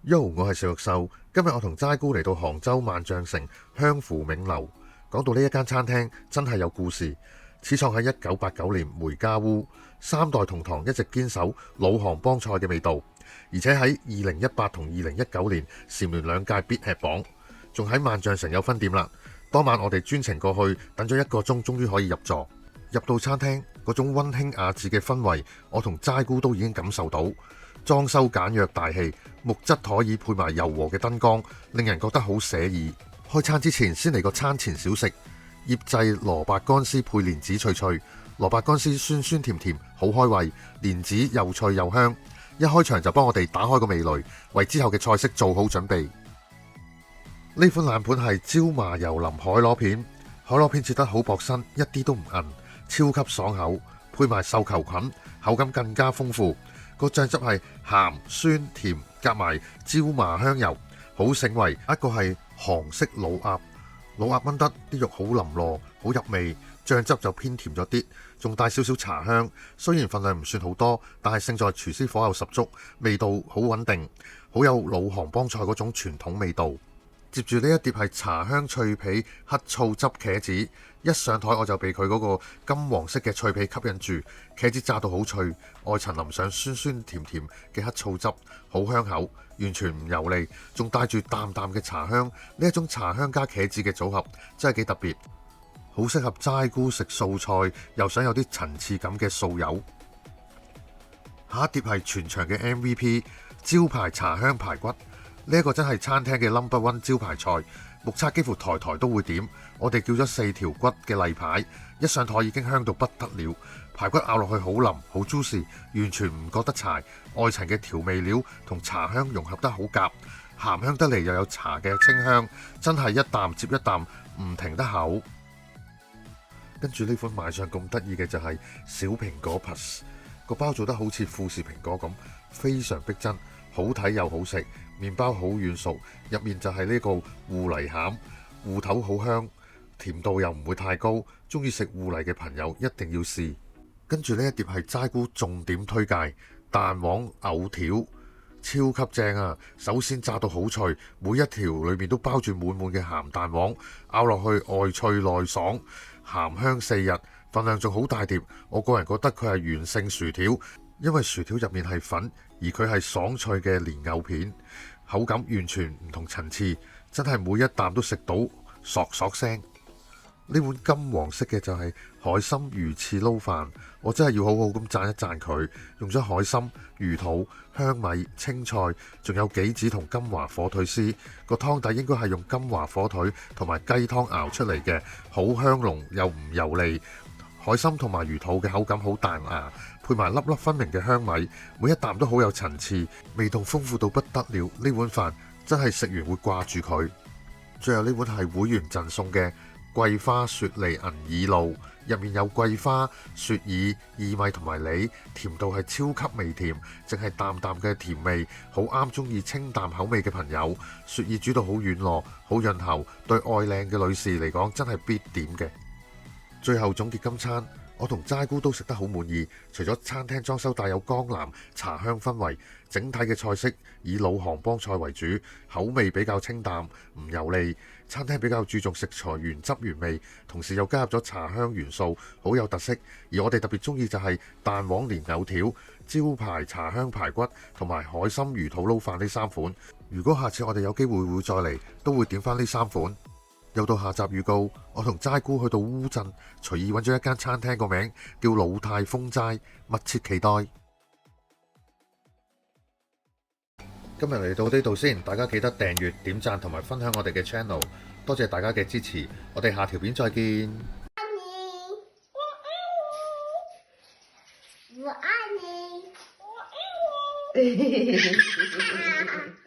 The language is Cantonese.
Yo，我係邵玉秀。今日我同齋姑嚟到杭州萬象城香符銘樓。講到呢一間餐廳真係有故事，始創喺1989年梅家烏，三代同堂一直堅守老杭幫菜嘅味道，而且喺2018同2019年蟬聯兩屆必吃榜，仲喺萬象城有分店啦。當晚我哋專程過去等咗1個鐘，終於可以入座。入到餐廳嗰種溫馨雅致嘅氛圍，我同齋姑都已經感受到。裝修簡約大氣，木質台椅配埋柔和嘅燈光，令人覺得好寫意。開餐之前先嚟個餐前小食，醃製蘿蔔乾絲配蓮子脆脆，蘿蔔乾絲酸酸甜甜，好開胃，蓮子又脆又香。一開場就幫我哋打開個味蕾，為之後嘅菜式做好準備。呢款冷盤係椒麻油淋海螺片，海螺片切得好薄身，一啲都唔韌，超級爽口，配埋繡球菌，口感更加豐富。個醬汁係鹹酸甜夾埋椒麻香油，好醒胃。一個係韓式老鴨，老鴨炆得啲肉好腍糯，好入味，醬汁就偏甜咗啲，仲帶少少茶香。雖然份量唔算好多，但係勝在廚師火候十足，味道好穩定，好有老杭幫菜嗰種傳統味道。接住呢一碟係茶香脆皮黑醋汁茄子，一上台我就被佢嗰個金黃色嘅脆皮吸引住，茄子炸到好脆，外層淋上酸酸甜甜嘅黑醋汁，好香口，完全唔油膩，仲帶住淡淡嘅茶香。呢一種茶香加茄子嘅組合真係幾特別，好適合齋姑食素菜又想有啲層次感嘅素友。下一碟係全場嘅 MVP 招牌茶香排骨。呢一個真係餐廳嘅 No.1 招牌菜，目測幾乎台台都會點。我哋叫咗4條骨嘅例牌，一上台已經香到不得了。排骨咬落去好腍好 juicy，完全唔覺得柴。外層嘅調味料同茶香融合得好夾，鹹香得嚟又有茶嘅清香，真係一啖接一啖唔停得口。跟住呢款賣相咁得意嘅就係小蘋果 Plus， 個包做得好似富士蘋果咁，非常逼真，好睇又好食。麵包好軟熟，入面就係呢個芋泥餡，芋頭好香，甜度又唔會太高，中意食芋泥嘅朋友一定要試。跟住呢一碟係齋姑重點推介蛋黃藕條，超級正啊！首先炸到好脆，每一條裏面都包住滿滿嘅鹹蛋黃，咬落去外脆內爽，鹹香四溢，份量仲好大碟。我個人覺得佢係完勝薯條，因為薯條入面係粉，而佢係爽脆嘅蓮藕片，口感完全唔同層次，真係每一啖都食到索索聲。呢碗金黃色嘅就係海參魚翅撈飯，我真係要好好咁讚一讚佢，用咗海參、魚肚、香米、青菜，仲有杞子同金華火腿絲。個湯底應該係用金華火腿同埋雞湯熬出嚟嘅，好香濃又唔油膩。海參同埋魚肚嘅口感好彈牙，配埋粒粒分明嘅香米，每一啖都好有層次，味道豐富到不得了。呢碗飯真係食完會掛住佢。最後呢碗係會員贈送嘅桂花雪梨銀耳露，入面有桂花、雪耳、薏米同埋梨，甜度係超級微甜，淨係淡淡嘅甜味，好啱中意清淡口味嘅朋友。雪耳煮到好軟糯，好潤喉，對愛靚嘅女士嚟講真係必點嘅。最後總結今餐，我同齋姑都食得好滿意。除咗餐廳裝修帶有江南茶香氛圍，整體嘅菜式以老杭幫菜為主，口味比較清淡，唔油膩。餐廳比較注重食材原汁原味，同時又加入咗茶香元素，好有特色。而我哋特別中意就係蛋黃蓮藕條、招牌茶香排骨同埋海參魚肚撈飯呢3款。如果下次我哋有機會會再嚟，都會點返呢3款。又到下集預告，我同齋姑去到烏鎮，隨意揾咗一間餐廳，個名叫老太風齋，密切期待。今日嚟到呢度先，大家記得訂閱、點讚同埋分享我哋嘅 channel， 多謝大家嘅支持，我哋下條片再見。我愛你，我愛你，我愛你。